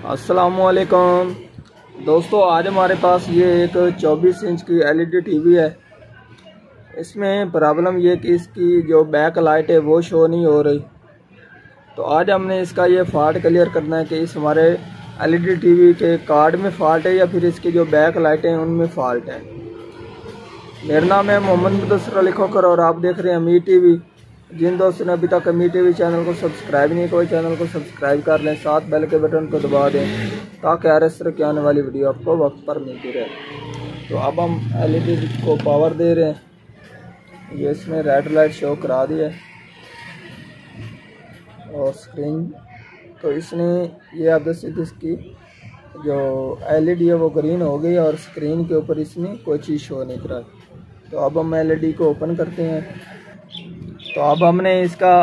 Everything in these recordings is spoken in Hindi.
अस्सलामुअलैकुम दोस्तों, आज हमारे पास ये एक 24 इंच की एलईडी टीवी है। इसमें प्रॉब्लम ये कि इसकी जो बैक लाइट है वो शो नहीं हो रही। तो आज हमने इसका ये फॉल्ट क्लियर करना है कि इस हमारे एलईडी टीवी के कार्ड में फॉल्ट है या फिर इसकी जो बैक लाइटें हैं उनमें फॉल्ट है। मेरा नाम है मोहम्मद मुदस्सिर अली खोखर और आप देख रहे हैं अमीर टीवी। जिन दोस्तों ने अभी तक अमीर टीवी चैनल को सब्सक्राइब नहीं किया, चैनल को सब्सक्राइब कर लें, साथ बेल के बटन को दबा दें ताकि हर इस तरह की आने वाली वीडियो आपको वक्त पर मिलती रहे। तो अब हम एलईडी को पावर दे रहे हैं। ये इसमें रेड लाइट शो करा दी है और स्क्रीन तो इसने ये आप देख इसकी जो एलईडी है वो ग्रीन हो गई और स्क्रीन के ऊपर इसने कोई चीज़ शो नहीं कराई। तो अब हम एलईडी को ओपन करते हैं। तो अब हमने इसका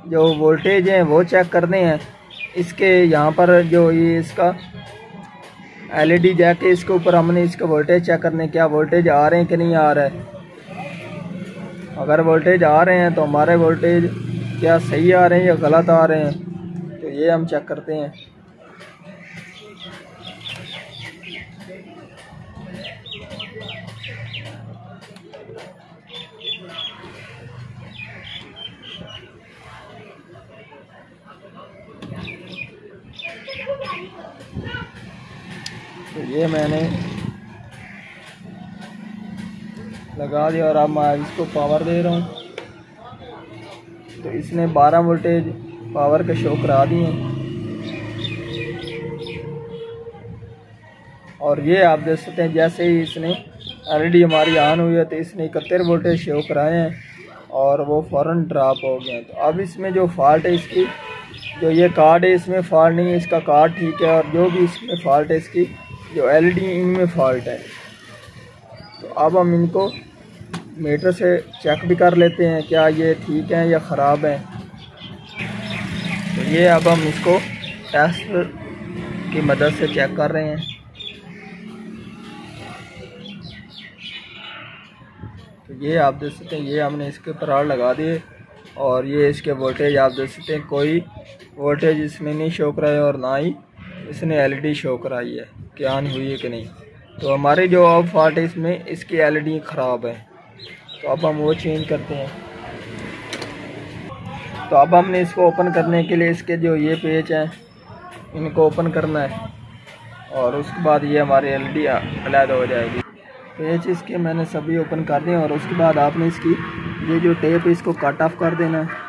जो वोल्टेज है वो चेक करने हैं। इसके यहाँ पर जो ये इसका एलईडी जैक है इसके ऊपर हमने इसका वोल्टेज चेक करने, क्या वोल्टेज आ रहे हैं कि नहीं आ रहा है। अगर वोल्टेज आ रहे हैं तो हमारे वोल्टेज क्या सही आ रहे हैं या गलत आ रहे हैं, तो ये हम चेक करते हैं। तो ये मैंने लगा दिया और अब मैं इसको पावर दे रहा हूँ। तो इसने 12 वोल्टेज पावर के शो करा दिए और ये आप देख सकते हैं जैसे ही इसने एलईडी हमारी ऑन हुई है तो इसने 71 वोल्टेज शो कराए हैं और वो फ़ौरन ड्रॉप हो गए। तो अब इसमें जो फॉल्ट है इसकी जो ये कार्ड है इसमें फॉल्ट नहीं है, इसका कार्ड ठीक है और जो भी इसमें फॉल्ट है इसकी जो एलईडी इनमें फॉल्ट है। तो अब हम इनको मीटर से चेक भी कर लेते हैं क्या ये ठीक है या ख़राब है। तो ये अब हम इसको टेस्ट की मदद से चेक कर रहे हैं। तो ये आप देख सकते हैं ये हमने इसके ऊपर आड़ लगा दिए और ये इसके वोल्टेज आप देख सकते हैं कोई वोल्टेज इसमें नहीं शो कराया और ना ही इसने एलईडी शो कराई है कि ऑन हुई है कि नहीं। तो हमारी जो अब फॉल्ट है इसमें इसकी एलईडी ख़राब है। तो अब हम वो चेंज करते हैं। तो अब हमने इसको ओपन करने के लिए इसके जो ये पेज हैं इनको ओपन करना है और उसके बाद ये हमारी एलईडी अलग हो जाएगी। पेज इसके मैंने सभी ओपन कर दिए और उसके बाद आपने इसकी ये जो टेप है इसको कट ऑफ कर देना है।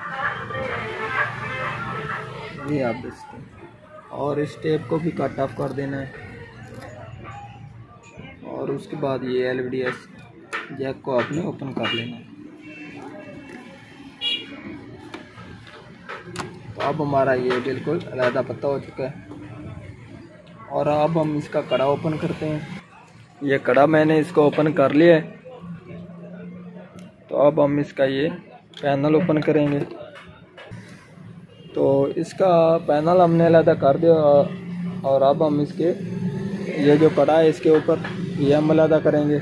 ये आप देख सकते हैं और इस टेप को भी कट ऑफ कर देना है और उसके बाद ये एलईडी जैक को आपने ओपन कर लेना है। तो अब हमारा ये बिल्कुल अलग पता हो चुका है और अब हम इसका कड़ा ओपन करते हैं। ये कड़ा मैंने इसको ओपन कर लिया है। तो अब हम इसका ये पैनल ओपन करेंगे। तो इसका पैनल हमने अलग कर दिया और अब हम इसके ये जो कड़ा है इसके ऊपर ये हम अलग करेंगे।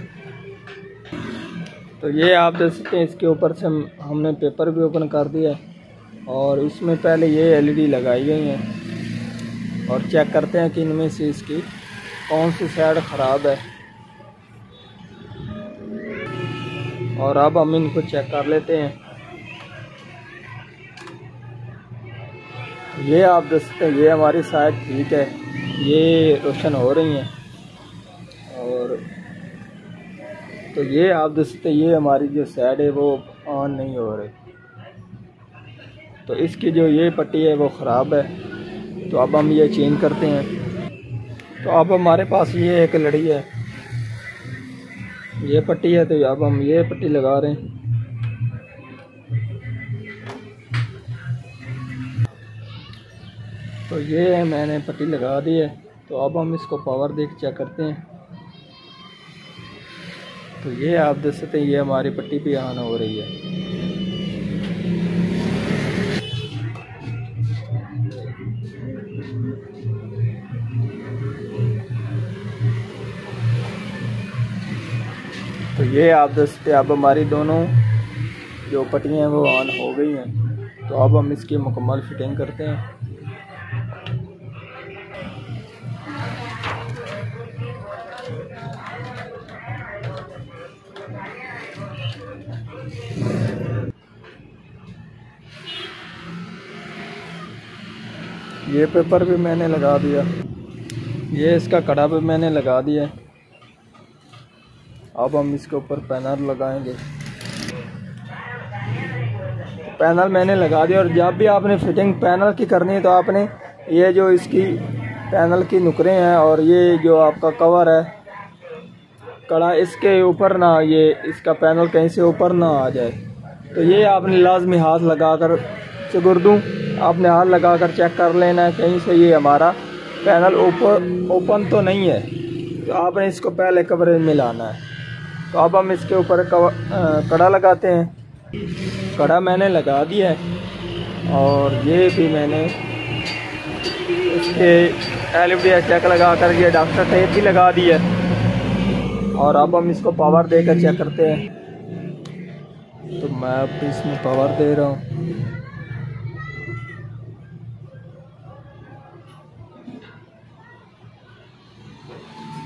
तो ये आप देख सकते हैं इसके ऊपर से हमने पेपर भी ओपन कर दिया है और इसमें पहले ये एलईडी लगाई गई हैं और चेक करते हैं कि इनमें से इसकी कौन सी साइड ख़राब है। और अब हम इनको चेक कर लेते हैं। ये आप देख सकते हैं ये हमारी साइड ठीक है, ये रोशन हो रही हैं और तो ये आप देख सकते हैं ये हमारी जो साइड है वो ऑन नहीं हो रही। तो इसकी जो ये पट्टी है वो ख़राब है। तो अब हम ये चेंज करते हैं। तो अब हमारे पास ये एक लड़ी है, ये पट्टी है, तो अब हम ये पट्टी लगा रहे हैं। तो ये मैंने पट्टी लगा दी है। तो अब हम इसको पावर दे के चेक करते हैं। तो ये आप देख सकते हैं ये हमारी पट्टी भी ऑन हो रही है। तो ये आप देख सकते हैं अब हमारी दोनों जो पट्टियाँ हैं वो ऑन हो गई हैं। तो अब हम इसकी मुकम्मल फिटिंग करते हैं। ये पेपर भी मैंने लगा दिया, ये इसका कड़ा भी मैंने लगा दिया। अब हम इसके ऊपर पैनल लगाएंगे। पैनल मैंने लगा दिया। और जब भी आपने फिटिंग पैनल की करनी है तो आपने ये जो इसकी पैनल की नुकरें हैं और ये जो आपका कवर है कड़ा, इसके ऊपर ना ये इसका पैनल कहीं से ऊपर ना आ जाए। तो ये आपने लाजमी हाथ लगाकर चुगुर्दूं आपने हाथ लगाकर चेक कर लेना है कहीं से ये हमारा पैनल ओपन तो नहीं है। तो आपने इसको पहले कवरेज में लाना है। तो अब हम इसके ऊपर कड़ा लगाते हैं। कड़ा मैंने लगा दिया है और ये भी मैंने इसके एलईडी चेक लगा कर ये डॉक्टर टेप भी लगा दिया है। और अब हम इसको पावर देकर चेक करते हैं। तो मैं अब इसमें पावर दे रहा हूँ।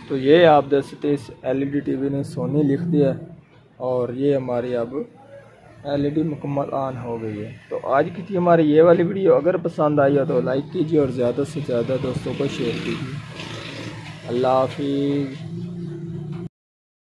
तो ये आप देख सकते इस एलईडी टीवी ने सोनी लिख दिया है और ये हमारी अब एलईडी मुकम्मल ऑन हो गई है। तो आज की थी हमारी ये वाली वीडियो। अगर पसंद आई हो तो लाइक कीजिए और ज़्यादा से ज़्यादा दोस्तों को शेयर कीजिए। अल्लाह हाफिज़।